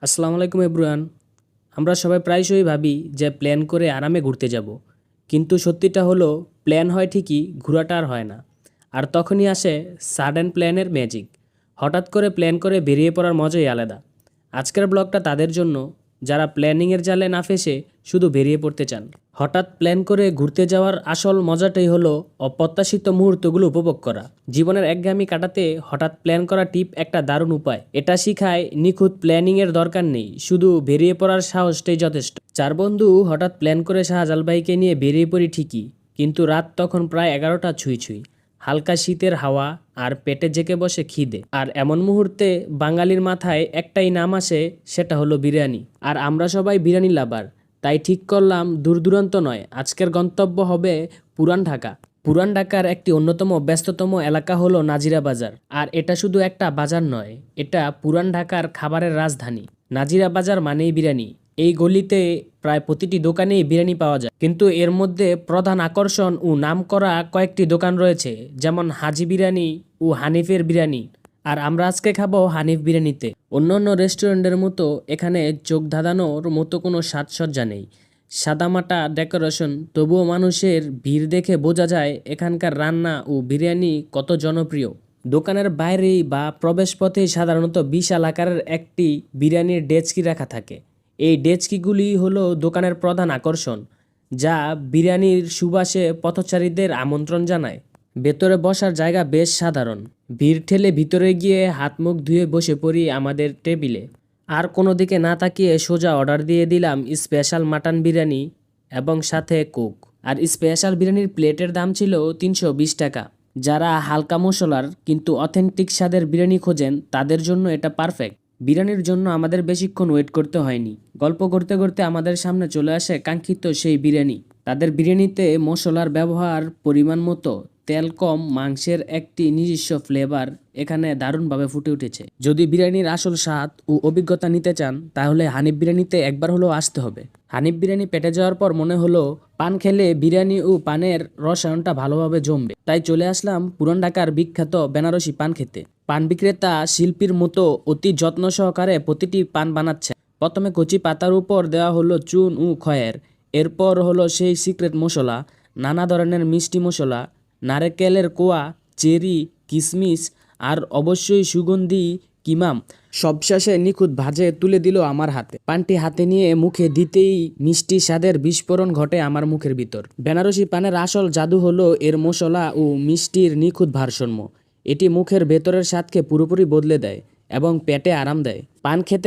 আসসালামু আলাইকুম এভরিওয়ান। আমরা সবাই প্রায়শই ভাবি যে প্ল্যান করে আরামে ঘুরতে যাব, কিন্তু সত্যিটা হলো প্ল্যান হয় ঠিকই, ঘোরাটা আর হয় না। আর তখনই আসে সাডেন প্ল্যানের ম্যাজিক। হঠাৎ করে প্ল্যান করে বেরিয়ে পড়ার মজাই আলাদা। আজকের ব্লগটা তাদের জন্য যারা প্ল্যানিংয়ের জালে না ফেসে শুধু বেরিয়ে পড়তে চান। হঠাৎ প্ল্যান করে ঘুরতে যাওয়ার আসল মজাটাই হলো অপ্রত্যাশিত মুহূর্তগুলো উপভোগ করা। জীবনের একঘেয়েমি কাটাতে হঠাৎ প্ল্যান করা টিপ একটা দারুণ উপায়। এটা শিখায় নিখুঁত প্ল্যানিংয়ের দরকার নেই, শুধু বেরিয়ে পড়ার সাহসটাই যথেষ্ট। চার বন্ধু হঠাৎ প্ল্যান করে শাহজাল ভাইকে নিয়ে বেরিয়ে পড়ি ঠিকই, কিন্তু রাত তখন প্রায় 11টা ছুঁই ছুঁই। হালকা শীতের হাওয়া আর পেটে জেঁকে বসে খিদে। আর এমন মুহূর্তে বাঙালির মাথায় একটাই নাম আসে, সেটা হলো বিরিয়ানি। আর আমরা সবাই বিরিয়ানি লাভার, তাই ঠিক করলাম দূর দূরান্ত নয়, আজকের গন্তব্য হবে পুরান ঢাকা। পুরান ঢাকার একটি অন্যতম ব্যস্ততম এলাকা হলো নাজিরা বাজার। আর এটা শুধু একটা বাজার নয়, এটা পুরান ঢাকার খাবারের রাজধানী। নাজিরা বাজার মানেই বিরিয়ানি। এই গলিতে প্রায় প্রতিটি দোকানেই বিরিয়ানি পাওয়া যায়, কিন্তু এর মধ্যে প্রধান আকর্ষণ ও নামকরা কয়েকটি দোকান রয়েছে, যেমন হাজি বিরিয়ানি ও হানিফের বিরিয়ানি। আর আমরা আজকে খাবো হানিফ বিরিয়ানিতে। অন্যান্য রেস্টুরেন্টের মতো এখানে চোখ ধাঁধানোর মতো কোনো সাজসজ্জা নেই, সাদামাটা ডেকোরেশন, তবুও মানুষের ভিড় দেখে বোঝা যায় এখানকার রান্না ও বিরিয়ানি কত জনপ্রিয়। দোকানের বাইরেই বা প্রবেশপথেই সাধারণত বিশাল আকারের একটি বিরিয়ানির ডেচকি রাখা থাকে। এই ডেচকিগুলি হলো দোকানের প্রধান আকর্ষণ, যা বিরিয়ানির সুবাসে পথচারীদের আমন্ত্রণ জানায়। ভেতরে বসার জায়গা বেশ সাধারণ। ভিড় ঠেলে ভিতরে গিয়ে হাত মুখ ধুয়ে বসে পড়ি আমাদের টেবিলে। আর কোনো দিকে না তাকিয়ে সোজা অর্ডার দিয়ে দিলাম স্পেশাল মাটন বিরিয়ানি এবং সাথে কোক। আর স্পেশাল বিরিয়ানির প্লেটের দাম ছিল 320 টাকা। যারা হালকা মশলার কিন্তু অথেন্টিক স্বাদের বিরিয়ানি খোঁজেন তাদের জন্য এটা পারফেক্ট। বিরিয়ানির জন্য আমাদের বেশিক্ষণ ওয়েট করতে হয়নি। গল্প করতে করতে আমাদের সামনে চলে আসে কাঙ্ক্ষিত সেই বিরিয়ানি। তাদের বিরিয়ানিতে মশলার ব্যবহার পরিমাণ মতো, তেল কম, মাংসের একটি নিজস্ব ফ্লেভার এখানে দারুণভাবে ফুটে উঠেছে। যদি বিরিয়ানির আসল স্বাদ ও অভিজ্ঞতা নিতে চান তাহলে হানিফ বিরিয়ানিতে একবার হলেও আসতে হবে। হানিফ বিরিয়ানি পেটে যাওয়ার পর মনে হলো পান খেলে বিরিয়ানি ও পানের রসায়নটা ভালোভাবে জমবে। তাই চলে আসলাম পুরান ঢাকার বিখ্যাত বেনারসি পান খেতে। পান বিক্রেতা শিল্পীর মতো অতি যত্ন সহকারে প্রতিটি পান বানাচ্ছে। প্রথমে কচি পাতার উপর দেওয়া হলো চুন ও খয়ের, এরপর হলো সেই সিক্রেট মশলা, নানা ধরনের মিষ্টি মশলা, নারকেলের কোয়া, চেরি, কিশমিশ আর অবশ্যই সুগন্ধি কিমাম। সবশেষে নিখুঁত ভাজে তুলে দিল আমার হাতে। পানটি হাতে নিয়ে মুখে দিতেই মিষ্টি স্বাদের বিস্ফোরণ ঘটে আমার মুখের ভিতর। বেনারসি পানের আসল জাদু হলো এর মশলা ও মিষ্টির নিখুঁত ভারসাম্য। এটি মুখের ভেতরের স্বাদকে পুরোপুরি বদলে দেয় এবং পেটে আরাম দেয়। পান খেতে